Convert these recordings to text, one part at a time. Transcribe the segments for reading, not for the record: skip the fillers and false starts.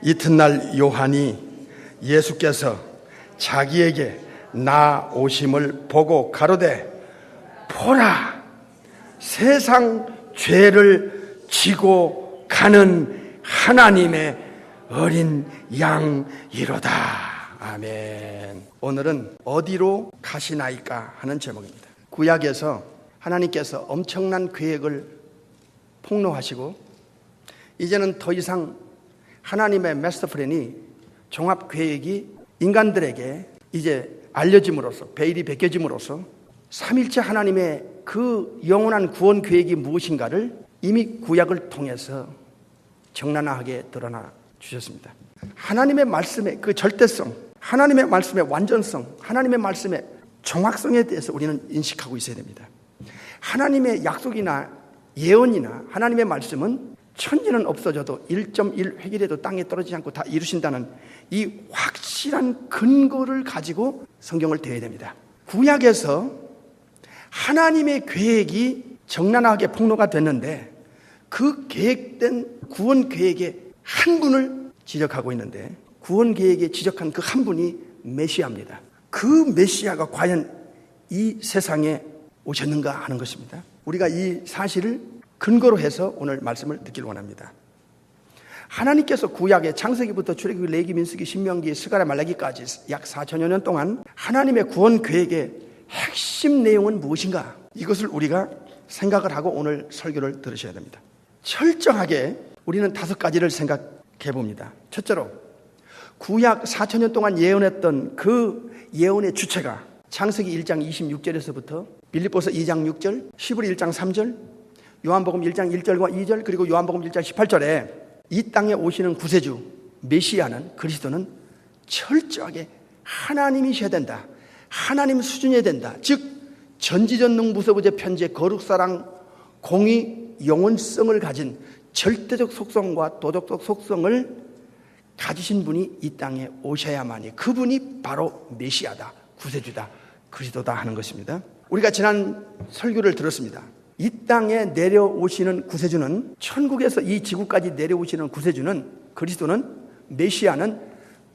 이튿날 요한이 예수께서 자기에게 나오심을 보고 가로되 보라, 세상 죄를 지고 가는 하나님의 어린 양이로다. 아멘. 오늘은 어디로 가시나이까 하는 제목입니다. 구약에서 하나님께서 엄청난 계획을 폭로하시고 이제는 더 이상 하나님의 마스터 플랜이 종합 계획이 인간들에게 이제 알려짐으로써, 베일이 벗겨짐으로써 삼일체 하나님의 그 영원한 구원 계획이 무엇인가를 이미 구약을 통해서 적나라하게 드러나 주셨습니다. 하나님의 말씀의 그 절대성, 하나님의 말씀의 완전성, 하나님의 말씀의 정확성에 대해서 우리는 인식하고 있어야 됩니다. 하나님의 약속이나 예언이나 하나님의 말씀은 천지는 없어져도 1.1 획일에도 땅에 떨어지지 않고 다 이루신다는 이 확실한 근거를 가지고 성경을 대해야 됩니다. 구약에서 하나님의 계획이 적나라하게 폭로가 됐는데 그 계획된 구원 계획의 한 분을 지적하고 있는데 구원 계획에 지적한 그 한 분이 메시아입니다. 그 메시아가 과연 이 세상에 오셨는가 하는 것입니다. 우리가 이 사실을 근거로 해서 오늘 말씀을 듣기를 원합니다. 하나님께서 구약의 창세기부터 출애굽기, 레위기, 민수기, 신명기, 스가랴, 말라기까지 약 4천여 년 동안 하나님의 구원 계획의 핵심 내용은 무엇인가? 이것을 우리가 생각을 하고 오늘 설교를 들으셔야 됩니다. 철저하게 우리는 5가지를 생각해 봅니다. 첫째로 구약 4천년 동안 예언했던 그 예언의 주체가 창세기 1장 26절에서부터 빌립보서 2장 6절, 히브리 1장 3절, 요한복음 1장 1절과 2절, 그리고 요한복음 1장 18절에 이 땅에 오시는 구세주 메시아는, 그리스도는 철저하게 하나님이셔야 된다, 하나님 수준이어야 된다. 즉 전지전능 무소부재 편재 거룩사랑 공의 영원성을 가진 절대적 속성과 도덕적 속성을 가지신 분이 이 땅에 오셔야만이 그분이 바로 메시아다, 구세주다, 그리스도다 하는 것입니다. 우리가 지난 설교를 들었습니다. 이 땅에 내려오시는 구세주는, 천국에서 이 지구까지 내려오시는 구세주는, 그리스도는, 메시아는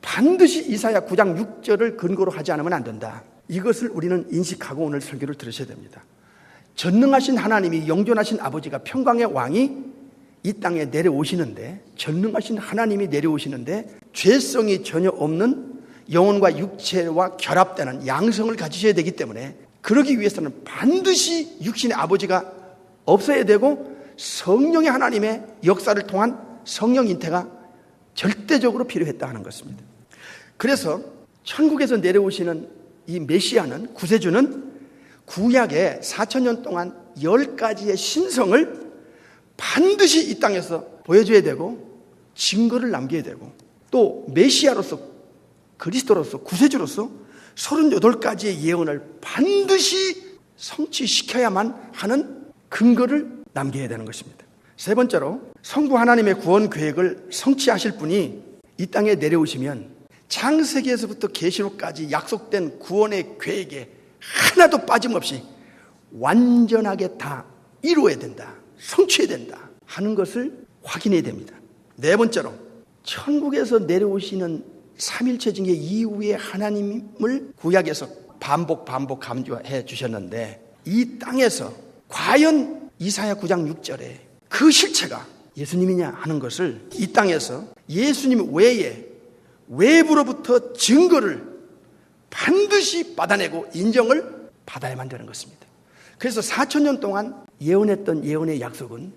반드시 이사야 9장 6절을 근거로 하지 않으면 안 된다. 이것을 우리는 인식하고 오늘 설교를 들으셔야 됩니다. 전능하신 하나님이, 영존하신 아버지가, 평강의 왕이 이 땅에 내려오시는데, 전능하신 하나님이 내려오시는데 죄성이 전혀 없는 영혼과 육체와 결합되는 양성을 가지셔야 되기 때문에 그러기 위해서는 반드시 육신의 아버지가 없어야 되고 성령의 하나님의 역사를 통한 성령 인태가 절대적으로 필요했다 하는 것입니다. 그래서 천국에서 내려오시는 이 메시아는, 구세주는 구약에 4천년 동안 10가지의 신성을 반드시 이 땅에서 보여줘야 되고 증거를 남겨야 되고 또 메시아로서, 그리스도로서, 구세주로서 38가지의 예언을 반드시 성취시켜야만 하는 근거를 남겨야 되는 것입니다. 세 번째로 성부 하나님의 구원 계획을 성취하실 분이 이 땅에 내려오시면 창세기에서부터 계시록까지 약속된 구원의 계획에 하나도 빠짐없이 완전하게 다 이루어야 된다, 성취해야 된다 하는 것을 확인해야 됩니다. 네 번째로 천국에서 내려오시는 삼일체 중에 이후의 하나님을 구약에서 반복 강조해 주셨는데 이 땅에서 과연 이사야 9장 6절에 그 실체가 예수님이냐 하는 것을 이 땅에서 예수님 외에 외부로부터 증거를 반드시 받아내고 인정을 받아야만 되는 것입니다. 그래서 4천년 동안 예언했던 예언의 약속은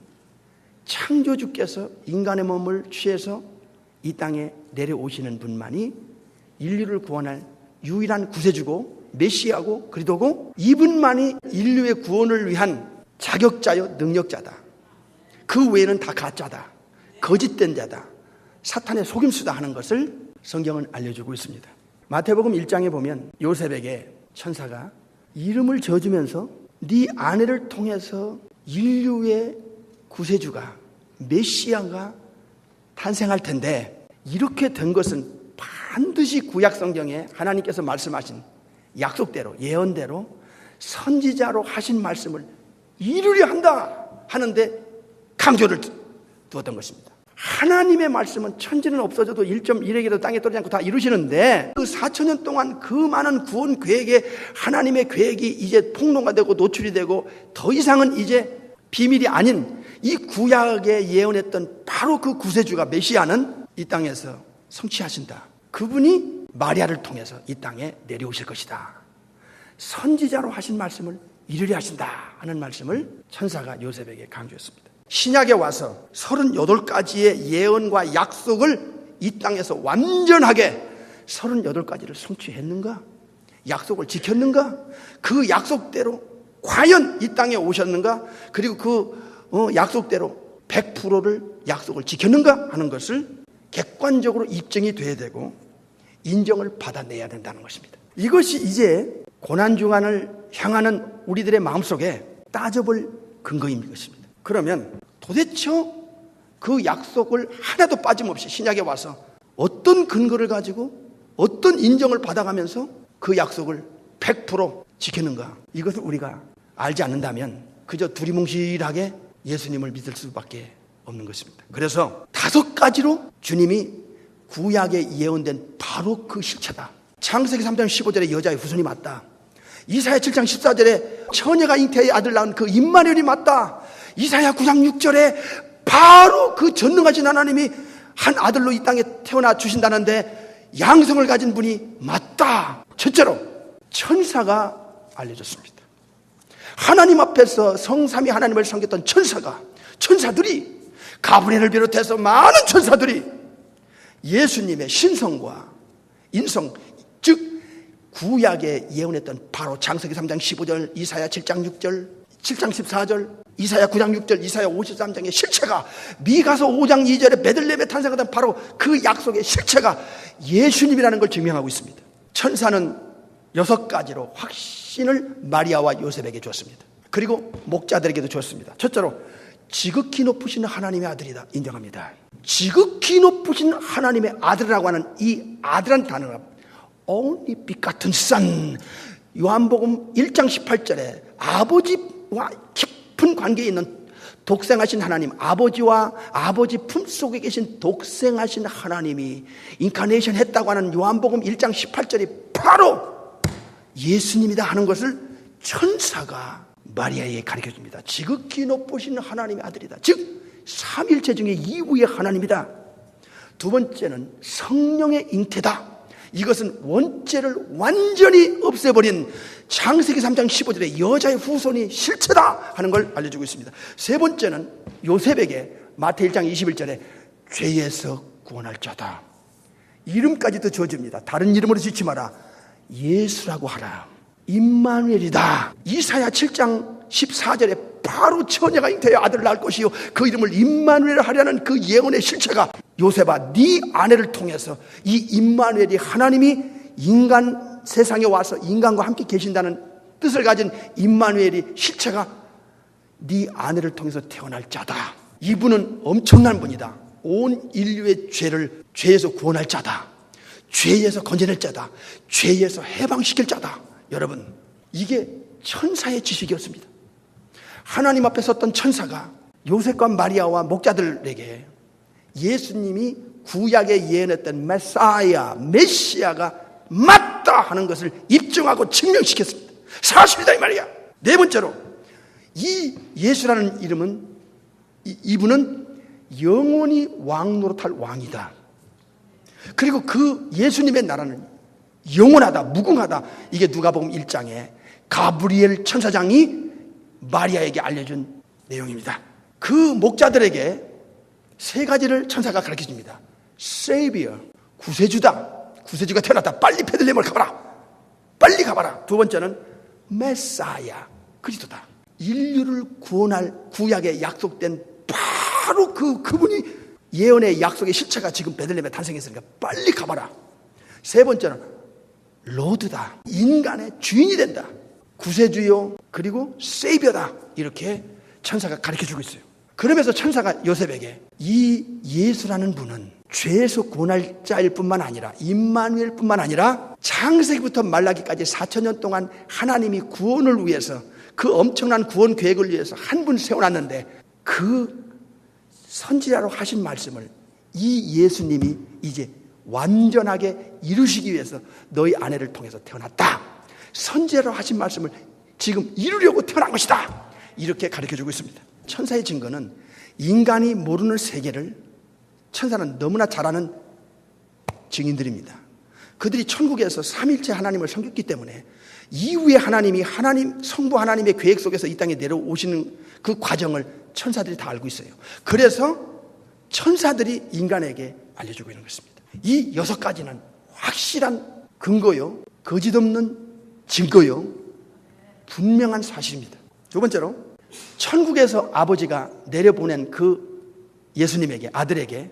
창조주께서 인간의 몸을 취해서 이 땅에 내려오시는 분만이 인류를 구원할 유일한 구세주고 메시아고 그리도고 이분만이 인류의 구원을 위한 자격자요 능력자다. 그 외에는 다 가짜다, 거짓된 자다, 사탄의 속임수다 하는 것을 성경은 알려주고 있습니다. 마태복음 1장에 보면 요셉에게 천사가 이름을 지어주면서 네 아내를 통해서 인류의 구세주가, 메시아가 탄생할 텐데 이렇게 된 것은 반드시 구약 성경에 하나님께서 말씀하신 약속대로, 예언대로 선지자로 하신 말씀을 이루려 한다 하는데 강조를 두었던 것입니다. 하나님의 말씀은 천지는 없어져도 1.1핵이라도 땅에 떨어지지 않고 다 이루시는데, 그 4,000년 동안 그 많은 구원 계획에 하나님의 계획이 이제 폭로가 되고 노출이 되고 더 이상은 이제 비밀이 아닌 이 구약에 예언했던 바로 그 구세주가 메시아는 이 땅에서 성취하신다. 그분이 마리아를 통해서 이 땅에 내려오실 것이다. 선지자로 하신 말씀을 이루려 하신다 하는 말씀을 천사가 요셉에게 강조했습니다. 신약에 와서 38가지의 예언과 약속을 이 땅에서 완전하게 38가지를 성취했는가? 약속을 지켰는가? 그 약속대로 과연 이 땅에 오셨는가? 그리고 그 약속대로 100%를 약속을 지켰는가 하는 것을 객관적으로 입증이 돼야 되고 인정을 받아내야 된다는 것입니다. 이것이 이제 고난주간을 향하는 우리들의 마음속에 따져볼 근거인 것입니다. 그러면 도대체 그 약속을 하나도 빠짐없이 신약에 와서 어떤 근거를 가지고 어떤 인정을 받아가면서 그 약속을 100% 지켰는가? 이것을 우리가 알지 않는다면 그저 두리뭉실하게 예수님을 믿을 수밖에 없는 것입니다. 그래서 5가지로 주님이 구약에 예언된 바로 그 실체다. 창세기 3장 15절에 여자의 후손이 맞다. 이사야 7장 14절에 처녀가 잉태의 아들 낳은 그 임마누엘이 맞다. 이사야 9장 6절에 바로 그 전능하신 하나님이 한 아들로 이 땅에 태어나 주신다는데 양성을 가진 분이 맞다. 첫째로 천사가 알려줬습니다. 하나님 앞에서 성삼위 하나님을 섬겼던 천사들이 가브리엘을 비롯해서 많은 천사들이 예수님의 신성과 인성, 즉 구약에 예언했던 바로 창세기 3장 15절, 이사야 7장 6절, 7장 14절, 이사야 9장 6절, 이사야 53장의 실체가, 미가서 5장 2절에 베들레헴에 탄생하던 바로 그 약속의 실체가 예수님이라는 걸 증명하고 있습니다. 천사는 6가지로 확신을 마리아와 요셉에게 주었습니다. 그리고 목자들에게도 주었습니다. 첫째로 지극히 높으신 하나님의 아들이다 인정합니다. 지극히 높으신 하나님의 아들이라고 하는 이 아들한 단어가 only begotten son, 요한복음 1장 18절에 아버지와 깊은 관계에 있는 독생하신 하나님, 아버지와 아버지 품속에 계신 독생하신 하나님이 인카네이션 했다고 하는 요한복음 1장 18절이 바로 예수님이다 하는 것을 천사가 마리아에게 가르쳐줍니다. 지극히 높으신 하나님의 아들이다. 즉 삼일체 중에 이후의 하나님이다. 두 번째는 성령의 잉태다. 이것은 원죄를 완전히 없애버린 창세기 3장 15절에 여자의 후손이 실체다 하는 걸 알려주고 있습니다. 세 번째는 요셉에게 마태 1장 21절에 죄에서 구원할 자다. 이름까지도 지어줍니다. 다른 이름으로 짓지 마라. 예수라고 하라. 임마누엘이다. 이사야 7장 14절에 바로 처녀가 잉태하여 아들을 낳을 것이요 그 이름을 임마누엘 하려는 그 예언의 실체가 요셉아 네 아내를 통해서 이 임마누엘이 하나님이 인간 세상에 와서 인간과 함께 계신다는 뜻을 가진 임마누엘이 실체가 네 아내를 통해서 태어날 자다. 이분은 엄청난 분이다. 온 인류의 죄에서 구원할 자다. 죄에서 건져낼 자다. 죄에서 해방시킬 자다. 여러분, 이게 천사의 지식이었습니다. 하나님 앞에 섰던 천사가 요셉과 마리아와 목자들에게 예수님이 구약에 예언했던 메시아가 맞다 하는 것을 입증하고 증명시켰습니다. 사실이다 이 말이야. 네 번째로 이 예수라는 이름은 이분은 영원히 왕 노릇할 왕이다. 그리고 그 예수님의 나라는 영원하다, 무궁하다. 이게 누가복음 1장에 가브리엘 천사장이 마리아에게 알려준 내용입니다. 그 목자들에게 세 가지를 천사가 가르쳐줍니다. Savior, 구세주다. 구세주가 태어났다. 빨리 베들레헴을 가봐라. 빨리 가봐라. 두 번째는 메사야, 그리스도다. 인류를 구원할 구약에 약속된 바로 그분이 예언의 약속의 실체가 지금 베들레헴에 탄생했으니까 빨리 가봐라. 세 번째는 로드다. 인간의 주인이 된다. 구세주요 그리고 세이비어다. 이렇게 천사가 가르쳐주고 있어요. 그러면서 천사가 요셉에게 이 예수라는 분은 죄에서 구원할 자일 뿐만 아니라 임마누엘 뿐만 아니라 창세기부터 말라기까지 4,000년 동안 하나님이 구원을 위해서 그 엄청난 구원 계획을 위해서 한 분 세워놨는데 그 선지자로 하신 말씀을 이 예수님이 이제 완전하게 이루시기 위해서 너희 아내를 통해서 태어났다. 선지자로 하신 말씀을 지금 이루려고 태어난 것이다. 이렇게 가르쳐주고 있습니다. 천사의 증거는 인간이 모르는 세계를 천사는 너무나 잘 아는 증인들입니다. 그들이 천국에서 삼일체 하나님을 섬겼기 때문에 이후에 하나님이 성부 하나님의 계획 속에서 이 땅에 내려오시는 그 과정을 천사들이 다 알고 있어요. 그래서 천사들이 인간에게 알려주고 있는 것입니다. 이 6가지는 확실한 근거요, 거짓 없는 증거요, 분명한 사실입니다. 두 번째로, 천국에서 아버지가 내려보낸 그 예수님에게, 아들에게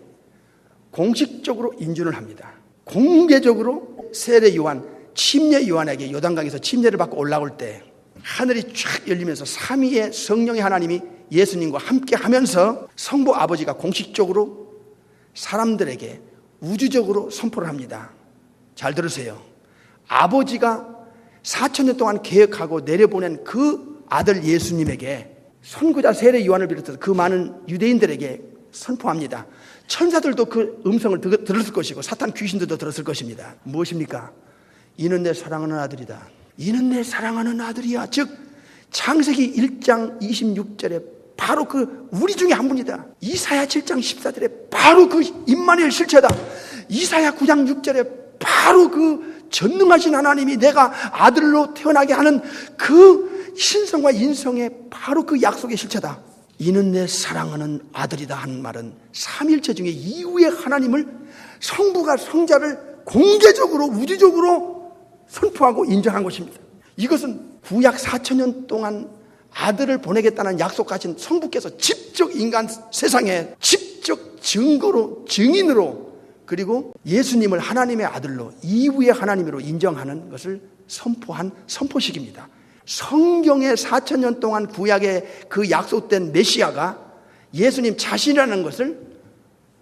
공식적으로 인준을 합니다. 공개적으로 세례 요한, 침례 요한에게 요단강에서 침례를 받고 올라올 때 하늘이 쫙 열리면서 삼위의 성령의 하나님이 예수님과 함께 하면서 성부 아버지가 공식적으로 사람들에게 우주적으로 선포를 합니다. 잘 들으세요. 아버지가 4000년 동안 계획하고 내려보낸 그 아들 예수님에게 선구자 세례 요한을 비롯해서 그 많은 유대인들에게 선포합니다. 천사들도 그 음성을 들었을 것이고 사탄 귀신들도 들었을 것입니다. 무엇입니까? 이는 내 사랑하는 아들이다. 이는 내 사랑하는 아들이야. 즉 창세기 1장 26절에 바로 그 우리 중에 한 분이다. 이사야 7장 14절에 바로 그 임마누엘 실체다. 이사야 9장 6절에 바로 그 전능하신 하나님이 내가 아들로 태어나게 하는 그 신성과 인성의 바로 그 약속의 실체다. 이는 내 사랑하는 아들이다 하는 말은 삼일체 중에 이후의 하나님을 성부가 성자를 공개적으로 우주적으로 선포하고 인정한 것입니다. 이것은 구약 4000년 동안 아들을 보내겠다는 약속하신 성부께서 직접 인간 세상에 직접 증거로, 증인으로, 그리고 예수님을 하나님의 아들로, 이후의 하나님으로 인정하는 것을 선포한 선포식입니다. 성경의 4000년 동안 구약의 그 약속된 메시아가 예수님 자신이라는 것을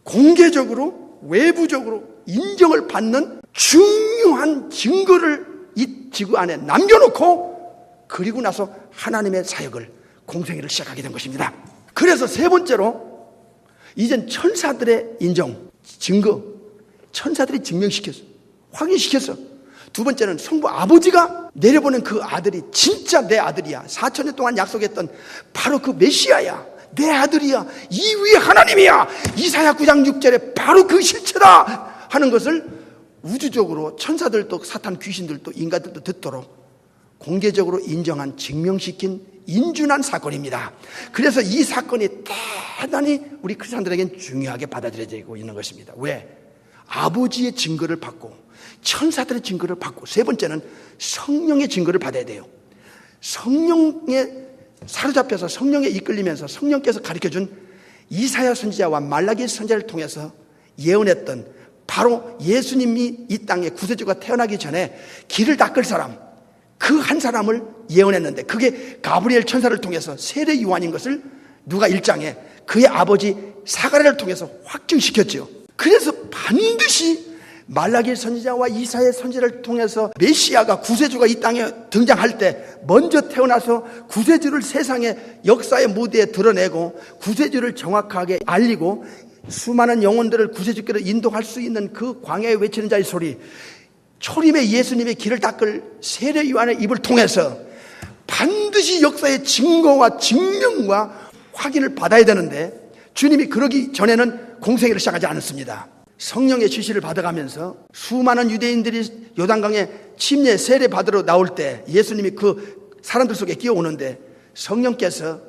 공개적으로, 외부적으로 인정을 받는 중요한 증거를 이 지구 안에 남겨놓고 그리고 나서 하나님의 사역을, 공생애를 시작하게 된 것입니다. 그래서 세 번째로 이젠 천사들의 인정, 증거, 천사들이 증명시켰어, 확인시켰어. 두 번째는 성부 아버지가 내려보낸 그 아들이 진짜 내 아들이야. 4000년 동안 약속했던 바로 그 메시아야. 내 아들이야. 이위의 하나님이야. 이사야 9장 6절에 바로 그 실체다 하는 것을 우주적으로 천사들도 사탄 귀신들도 인간들도 듣도록 공개적으로 인정한, 증명시킨 인준한 사건입니다. 그래서 이 사건이 대단히 우리 크리스찬들에겐 중요하게 받아들여지고 있는 것입니다. 왜? 아버지의 증거를 받고 천사들의 증거를 받고 세 번째는 성령의 증거를 받아야 돼요. 성령에 사로잡혀서 성령에 이끌리면서 성령께서 가르쳐준 이사야 선지자와 말라기 선지자를 통해서 예언했던 바로 예수님이 이 땅에 구세주가 태어나기 전에 길을 닦을 사람, 그 한 사람을 예언했는데 그게 가브리엘 천사를 통해서 세례 요한인 것을 누가 1장에 그의 아버지 사가랴를 통해서 확증시켰죠. 그래서 반드시 말라기 선지자와 이사야 선지자를 통해서 메시아가, 구세주가 이 땅에 등장할 때 먼저 태어나서 구세주를 세상의 역사의 무대에 드러내고 구세주를 정확하게 알리고 수많은 영혼들을 구세주께로 인도할 수 있는 그 광야에 외치는 자의 소리, 초림의 예수님의 길을 닦을 세례 요한의 입을 통해서 반드시 역사의 증거와 증명과 확인을 받아야 되는데 주님이 그러기 전에는 공생애를 시작하지 않았습니다. 성령의 지시를 받아가면서 수많은 유대인들이 요단강에 침례 세례 받으러 나올 때 예수님이 그 사람들 속에 끼어오는데 성령께서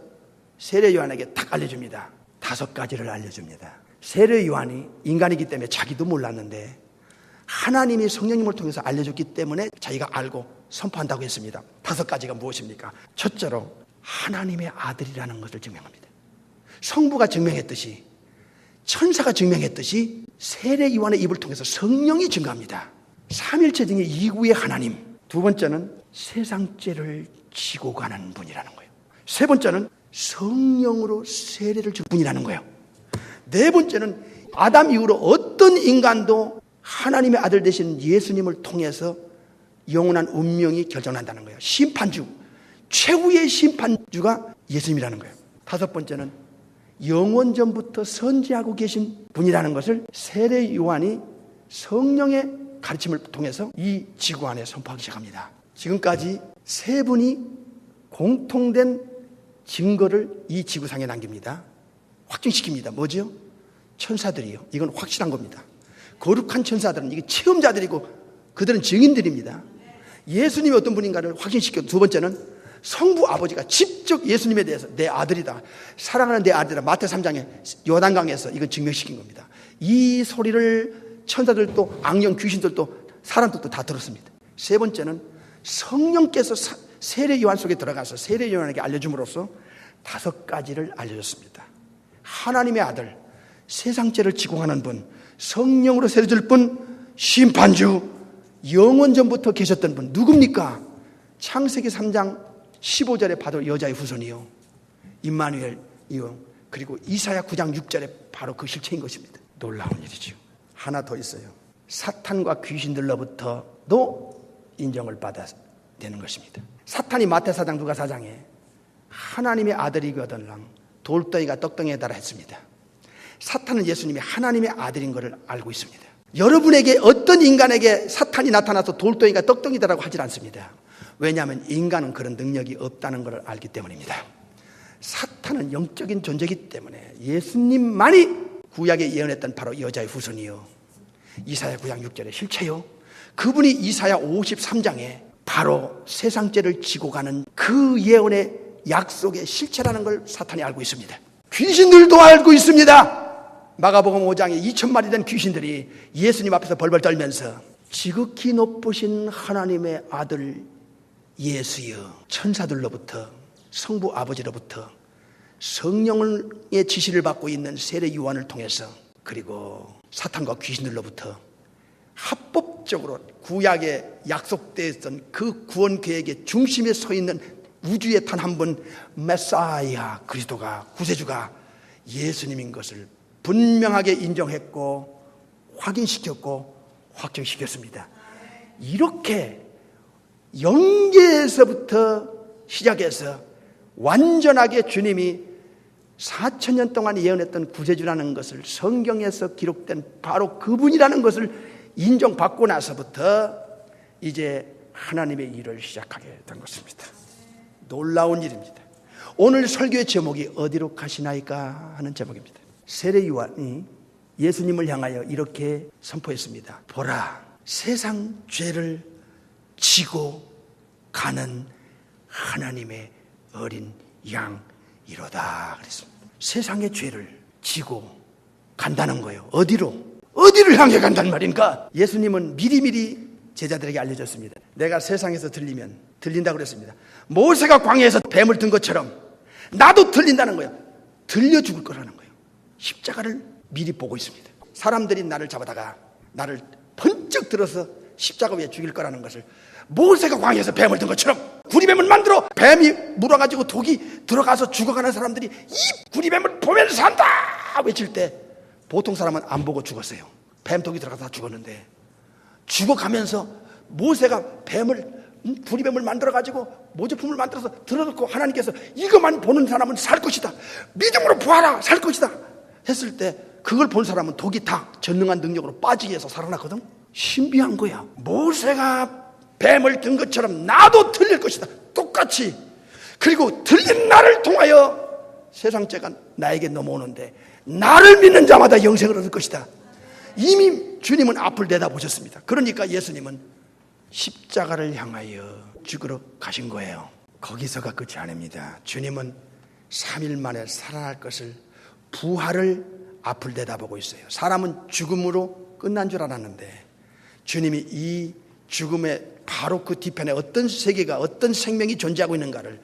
세례 요한에게 딱 알려줍니다. 5가지를 알려줍니다. 세례 요한이 인간이기 때문에 자기도 몰랐는데 하나님이 성령님을 통해서 알려줬기 때문에 자기가 알고 선포한다고 했습니다. 5가지가 무엇입니까? 첫째로 하나님의 아들이라는 것을 증명합니다. 성부가 증명했듯이, 천사가 증명했듯이 세례 요한의 입을 통해서 성령이 증거합니다. 삼일체 중에 이구의 하나님. 두 번째는 세상 죄를 지고 가는 분이라는 거예요. 세 번째는 성령으로 세례를 줄 분이라는 거예요. 네 번째는 아담 이후로 어떤 인간도 하나님의 아들 되신 예수님을 통해서 영원한 운명이 결정난다는 거예요. 심판주, 최후의 심판주가 예수님이라는 거예요. 5번째는 영원전부터 선지하고 계신 분이라는 것을 세례 요한이 성령의 가르침을 통해서 이 지구 안에 선포하기 시작합니다. 지금까지 세 분이 공통된 증거를 이 지구상에 남깁니다. 확증시킵니다. 뭐죠? 천사들이요. 이건 확실한 겁니다. 거룩한 천사들은 이게 체험자들이고 그들은 증인들입니다. 예수님이 어떤 분인가를 확신시켰고, 두 번째는 성부 아버지가 직접 예수님에 대해서 내 아들이다, 사랑하는 내 아들이다, 마태 3장에 요단강에서 이건 증명시킨 겁니다. 이 소리를 천사들도 악령 귀신들도 사람들도 다 들었습니다. 세 번째는 성령께서 세례 요한 속에 들어가서 세례 요한에게 알려줌으로써 5가지를 알려줬습니다. 하나님의 아들, 세상 죄를 지고 가는 분, 성령으로 세례 줄 분, 심판주, 영원전부터 계셨던 분 누굽니까? 창세기 3장 15절에 바로 여자의 후손이요, 임마누엘이요, 그리고 이사야 9장 6절에 바로 그 실체인 것입니다. 놀라운 일이죠. 하나 더 있어요. 사탄과 귀신들로부터도 인정을 받아야 되는 것입니다. 사탄이 마태 4장 누가 4장에 하나님의 아들이거든 돌덩이가 떡덩이에 달아 했습니다. 사탄은 예수님이 하나님의 아들인 것을 알고 있습니다. 여러분에게 어떤 인간에게 사탄이 나타나서 돌덩이가 떡덩이다라고 하질 않습니다. 왜냐하면 인간은 그런 능력이 없다는 것을 알기 때문입니다. 사탄은 영적인 존재이기 때문에 예수님만이 구약에 예언했던 바로 여자의 후손이요, 이사야 9장 6절의 실체요, 그분이 이사야 53장에 바로 세상 죄를 지고 가는 그 예언의 약속의 실체라는 걸 사탄이 알고 있습니다. 귀신들도 알고 있습니다. 마가복음 5장에 2,000마리 된 귀신들이 예수님 앞에서 벌벌 떨면서 지극히 높으신 하나님의 아들 예수여, 천사들로부터 성부 아버지로부터 성령의 지시를 받고 있는 세례 요한을 통해서, 그리고 사탄과 귀신들로부터 합법적으로 구약에 약속되어 있던 그 구원 계획의 중심에 서 있는 우주의 단 한 분 메사야 그리스도가, 구세주가 예수님인 것을 분명하게 인정했고 확인시켰고 확정시켰습니다. 이렇게 영계에서부터 시작해서 완전하게 주님이 4,000년 동안 예언했던 구세주라는 것을 성경에서 기록된 바로 그분이라는 것을 인정받고 나서부터 이제 하나님의 일을 시작하게 된 것입니다. 놀라운 일입니다. 오늘 설교의 제목이 어디로 가시나이까 하는 제목입니다. 세례 요한이 예수님을 향하여 이렇게 선포했습니다. 보라, 세상 죄를 지고 가는 하나님의 어린 양이로다 그랬습니다. 세상의 죄를 지고 간다는 거예요. 어디를 향해 간단 말인가? 예수님은 미리미리 제자들에게 알려줬습니다. 내가 세상에서 들린다고 그랬습니다. 모세가 광야에서 뱀을 든 것처럼 나도 들린다는 거예요. 들려 죽을 거라는 거예요. 십자가를 미리 보고 있습니다. 사람들이 나를 잡아다가 나를 번쩍 들어서 십자가 위에 죽일 거라는 것을 모세가 광야에서 뱀을 든 것처럼 구리뱀을 만들어 뱀이 물어가지고 독이 들어가서 죽어가는 사람들이 이 구리뱀을 보면서 산다 외칠 때 보통 사람은 안 보고 죽었어요. 뱀 독이 들어가서 다 죽었는데 죽어가면서 모세가 구리뱀을 만들어가지고 모조품을 만들어서 들어놓고 하나님께서 이것만 보는 사람은 살 것이다, 믿음으로 보아라 살 것이다 했을 때 그걸 본 사람은 독이 다 전능한 능력으로 빠지게 해서 살아났거든. 신비한 거야. 모세가 뱀을 든 것처럼 나도 들릴 것이다, 똑같이. 그리고 들린 나를 통하여 세상 죄가 나에게 넘어오는데 나를 믿는 자마다 영생을 얻을 것이다. 이미 주님은 앞을 내다보셨습니다. 그러니까 예수님은 십자가를 향하여 죽으러 가신 거예요. 거기서가 끝이 아닙니다. 주님은 3일 만에 살아날 것을, 부활을 앞을 내다보고 있어요. 사람은 죽음으로 끝난 줄 알았는데 주님이 이 죽음의 바로 그 뒤편에 어떤 세계가, 어떤 생명이 존재하고 있는가를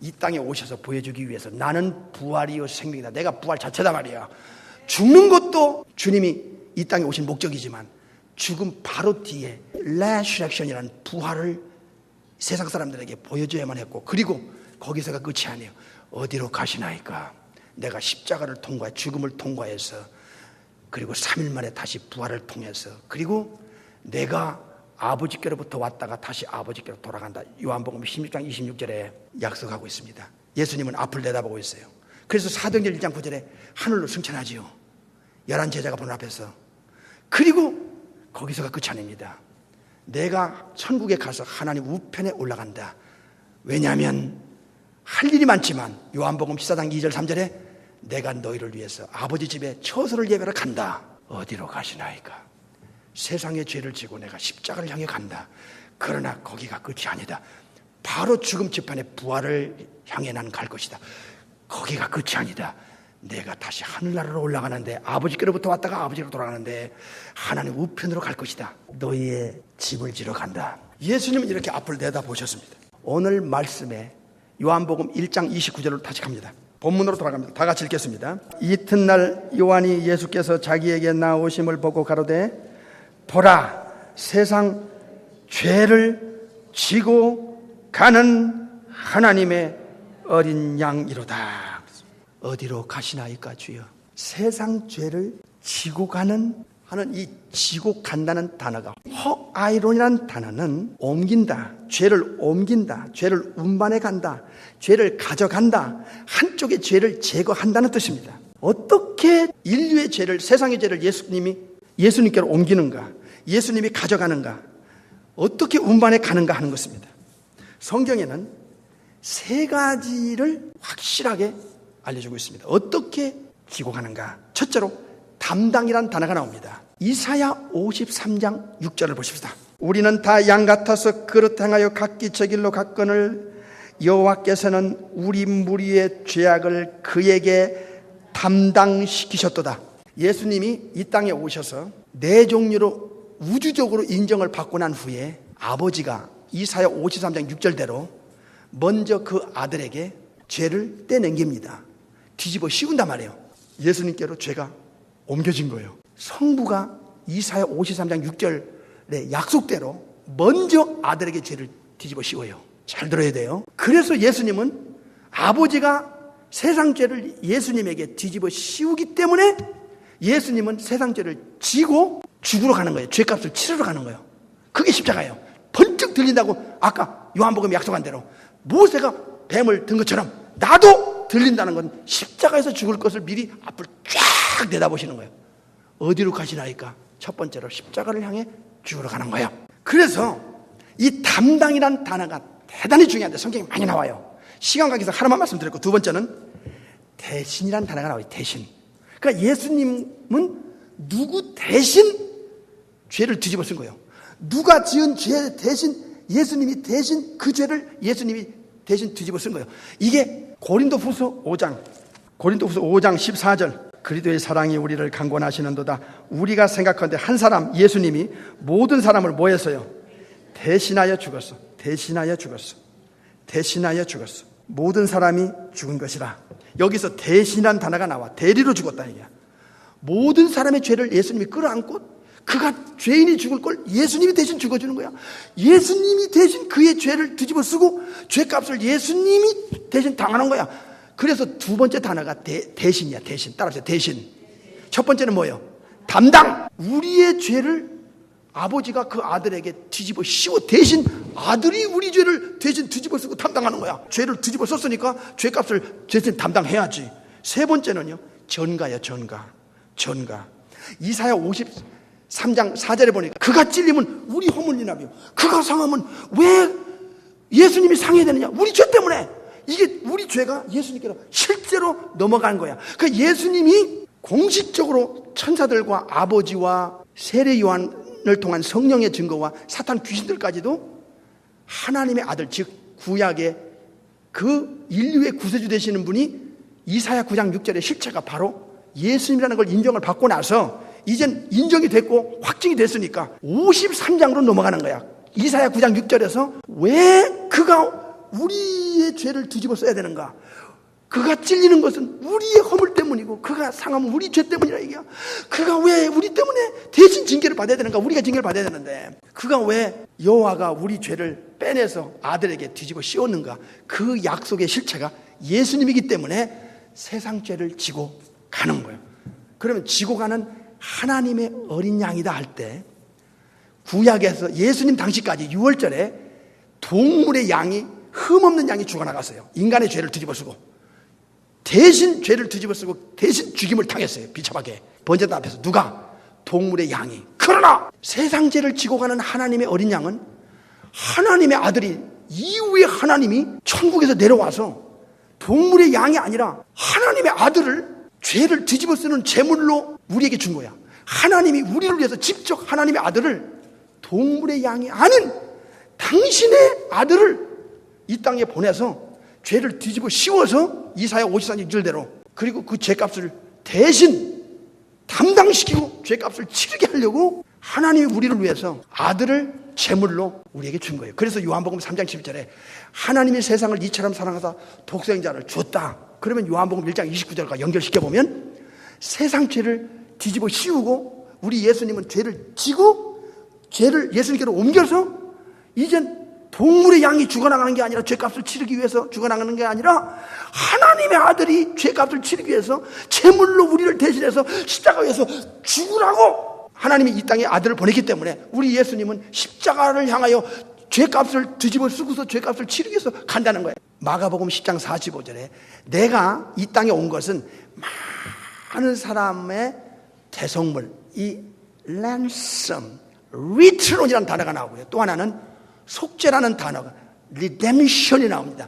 이 땅에 오셔서 보여주기 위해서 나는 부활이요 생명이다, 내가 부활 자체다 말이야. 죽는 것도 주님이 이 땅에 오신 목적이지만 죽음 바로 뒤에 resurrection이라는 부활을 세상 사람들에게 보여줘야만 했고, 그리고 거기서가 끝이 아니에요. 어디로 가시나이까? 내가 십자가를 통과해 죽음을 통과해서 그리고 3일 만에 다시 부활을 통해서 그리고 내가 아버지께로부터 왔다가 다시 아버지께로 돌아간다. 요한복음 16장 26절에 약속하고 있습니다. 예수님은 앞을 내다보고 있어요. 그래서 사도행전 1장 9절에 하늘로 승천하지요. 11 제자가 보는 앞에서. 그리고 거기서가 끝이 아닙니다. 내가 천국에 가서 하나님 우편에 올라간다. 왜냐하면 할 일이 많지만 요한복음 14장 2절 3절에 내가 너희를 위해서 아버지 집에 처소를 예배하러 간다. 어디로 가시나이까? 세상의 죄를 지고 내가 십자가를 향해 간다. 그러나 거기가 끝이 아니다. 바로 죽음 지판의 부활을 향해 난 갈 것이다. 거기가 끝이 아니다. 내가 다시 하늘나라로 올라가는데, 아버지께로부터 왔다가 아버지로 돌아가는데 하나님 우편으로 갈 것이다. 너희의 집을 지러 간다. 예수님은 이렇게 앞을 내다보셨습니다. 오늘 말씀에 요한복음 1장 29절로 다시 갑니다. 본문으로 돌아갑니다. 다 같이 읽겠습니다. 이튿날 요한이 예수께서 자기에게 나오심을 보고 가로되 보라, 세상 죄를 지고 가는 하나님의 어린 양이로다. 어디로 가시나이까 주여? 세상 죄를 지고 가는 하는 이 지고 간다는 단어가, 허아이론이라는 단어는 옮긴다, 죄를 옮긴다, 죄를 운반해 간다, 죄를 가져간다, 한쪽의 죄를 제거한다는 뜻입니다. 어떻게 인류의 죄를, 세상의 죄를 예수님께로 옮기는가, 예수님이 가져가는가, 어떻게 운반해 가는가 하는 것입니다. 성경에는 세 가지를 확실하게 알려주고 있습니다. 어떻게 지고 가는가? 첫째로 담당이라는 단어가 나옵니다. 이사야 53장 6절을 보십시다. 우리는 다 양 같아서 그릇 행하여 각기 제 길로 갔거늘 여호와께서는 우리 무리의 죄악을 그에게 담당시키셨도다. 예수님이 이 땅에 오셔서 네 종류로 우주적으로 인정을 받고 난 후에 아버지가 이사야 53장 6절대로 먼저 그 아들에게 죄를 떼넘깁니다. 뒤집어 씌운단 말이에요. 예수님께로 죄가 옮겨진 거예요. 성부가 이사야 53장 6절의 약속대로 먼저 아들에게 죄를 뒤집어 씌워요. 잘 들어야 돼요. 그래서 예수님은 아버지가 세상 죄를 예수님에게 뒤집어 씌우기 때문에 예수님은 세상 죄를 지고 죽으러 가는 거예요. 죄값을 치르러 가는 거예요. 그게 십자가예요. 번쩍 들린다고 아까 요한복음에 약속한 대로 모세가 뱀을 든 것처럼 나도 들린다는 건 십자가에서 죽을 것을 미리 앞을 쫙 내다보시는 거예요. 어디로 가시나이까? 첫 번째로 십자가를 향해 죽으러 가는 거예요. 그래서 이 담당이란 단어가 대단히 중요한데 성경에 많이 나와요. 시간 관계상 하나만 말씀드렸고, 두 번째는 대신이란 단어가 나와요. 대신. 그러니까 예수님은 누구 대신 죄를 뒤집어 쓴 거예요. 누가 지은 죄 대신 예수님이 대신 그 죄를 예수님이 대신 뒤집어 쓴 거예요. 이게 고린도후서 5장 14절 그리스도의 사랑이 우리를 강권하시는도다. 우리가 생각하는데 한 사람 예수님이 모든 사람을 뭐 했어요? 대신하여 죽었어. 모든 사람이 죽은 것이라. 여기서 대신한 단어가 나와. 대리로 죽었다 얘기야. 모든 사람의 죄를 예수님이 끌어안고 그가 죄인이 죽을 걸 예수님이 대신 죽어주는 거야. 예수님이 대신 그의 죄를 뒤집어 쓰고 죄값을 예수님이 대신 당하는 거야. 그래서 두 번째 단어가 대신이야. 대신. 따라하세요. 대신. 첫 번째는 뭐예요? 담당. 우리의 죄를 아버지가 그 아들에게 뒤집어 씌워 대신 아들이 우리 죄를 대신 뒤집어 쓰고 담당하는 거야. 죄를 뒤집어 썼으니까 죄값을 대신 담당해야지. 세 번째는요, 전가야. 전가. 이사야 53장 4절에 보니까 그가 찔리면 우리 허물리나며 그가 상하면 왜 예수님이 상해야 되느냐? 우리 죄 때문에. 이게 우리 죄가 예수님께로 실제로 넘어간 거야. 그러니까 예수님이 공식적으로 천사들과 아버지와 세례 요한을 통한 성령의 증거와 사탄 귀신들까지도 하나님의 아들, 즉 구약의 그 인류의 구세주 되시는 분이 이사야 9장 6절의 실체가 바로 예수님이라는 걸 인정을 받고 나서 이젠 인정이 됐고 확증이 됐으니까 53장으로 넘어가는 거야. 이사야 9장 6절에서 왜 그가 우리의 죄를 뒤집어 써야 되는가? 그가 찔리는 것은 우리의 허물 때문이고 그가 상하면 우리 죄 때문이라 얘기야. 그가 왜 우리 때문에 대신 징계를 받아야 되는가? 우리가 징계를 받아야 되는데 그가 왜 여호와가 우리 죄를 빼내서 아들에게 뒤집어 씌웠는가? 그 약속의 실체가 예수님이기 때문에 세상 죄를 지고 가는 거예요. 그러면 지고 가는 하나님의 어린 양이다 할 때 구약에서 예수님 당시까지 6월절에 동물의 양이 흠없는 양이 죽어나갔어요. 인간의 죄를 뒤집어 쓰고 대신 죄를 뒤집어 쓰고 대신 죽임을 당했어요. 비참하게. 번제단 앞에서. 누가? 동물의 양이. 그러나 세상 죄를 지고 가는 하나님의 어린 양은 하나님의 아들이, 이후에 하나님이 천국에서 내려와서 동물의 양이 아니라 하나님의 아들을 죄를 뒤집어 쓰는 제물로 우리에게 준 거야. 하나님이 우리를 위해서 직접 하나님의 아들을, 동물의 양이 아닌 당신의 아들을 이 땅에 보내서 죄를 뒤집어 씌워서 이사야 54장 1절대로, 그리고 그 죄값을 대신 담당시키고 죄값을 치르게 하려고 하나님이 우리를 위해서 아들을 제물로 우리에게 준 거예요. 그래서 요한복음 3장 11절에 하나님이 세상을 이처럼 사랑하사 독생자를 줬다. 그러면 요한복음 1장 29절과 연결시켜보면 세상 죄를 뒤집어 씌우고 우리 예수님은 죄를 지고 죄를 예수님께로 옮겨서 이젠 동물의 양이 죽어나가는 게 아니라 죄값을 치르기 위해서 죽어나가는 게 아니라 하나님의 아들이 죄값을 치르기 위해서 제물로 우리를 대신해서 십자가에서 죽으라고 하나님이 이 땅에 아들을 보냈기 때문에 우리 예수님은 십자가를 향하여 죄값을 뒤집어 쓰고서 죄값을 치르기 위해서 간다는 거예요. 마가복음 10장 45절에 내가 이 땅에 온 것은 많은 사람의 대속물, 이 ransom, return이라는 단어가 나오고요. 또 하나는 속죄라는 단어가 redemption이 나옵니다.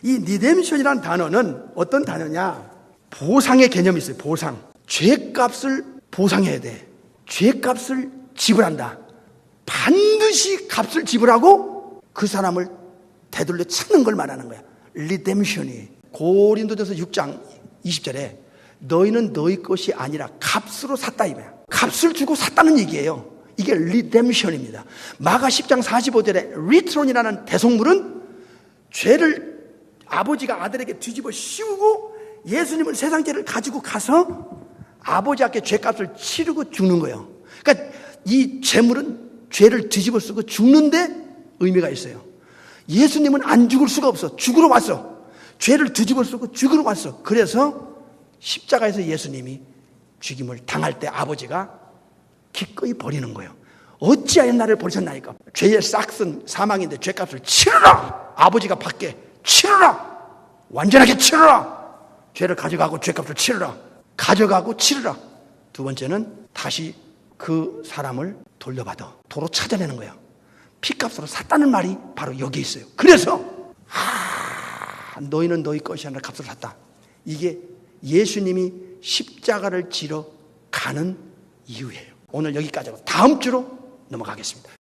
이 redemption이라는 단어는 어떤 단어냐? 보상의 개념이 있어요. 보상. 죄값을 보상해야 돼. 죄값을 지불한다. 반드시 값을 지불하고 그 사람을 되돌려 찾는 걸 말하는 거야. redemption이. 고린도전서 6장 20절에 너희는 너희 것이 아니라 값으로 샀다 이거야. 값을 주고 샀다는 얘기예요. 이게 redemption입니다. 마가 10장 45절에 return이라는 대속물은 죄를 아버지가 아들에게 뒤집어 씌우고 예수님은 세상 죄를 가지고 가서 아버지 앞에 죄값을 치르고 죽는 거예요. 그러니까 이 제물은 죄를 뒤집어 쓰고 죽는데 의미가 있어요. 예수님은 안 죽을 수가 없어. 죽으러 왔어. 죄를 뒤집어 쓰고 죽으러 왔어. 그래서 십자가에서 예수님이 죽임을 당할 때 아버지가 기꺼이 버리는 거예요. 어찌하여 나를 버리셨나이까? 죄의 싹은 사망인데 죄값을 치르라. 아버지가 받게 치르라. 완전하게 치르라. 죄를 가져가고 죄값을 치르라. 가져가고 치르라. 두 번째는 다시 그 사람을 돌려받아 도로 찾아내는 거예요. 피값으로 샀다는 말이 바로 여기에 있어요. 그래서 너희는 너희 것이 아니라 값으로 샀다. 이게 예수님이 십자가를 지러 가는 이유예요. 오늘 여기까지로 다음 주로 넘어가겠습니다.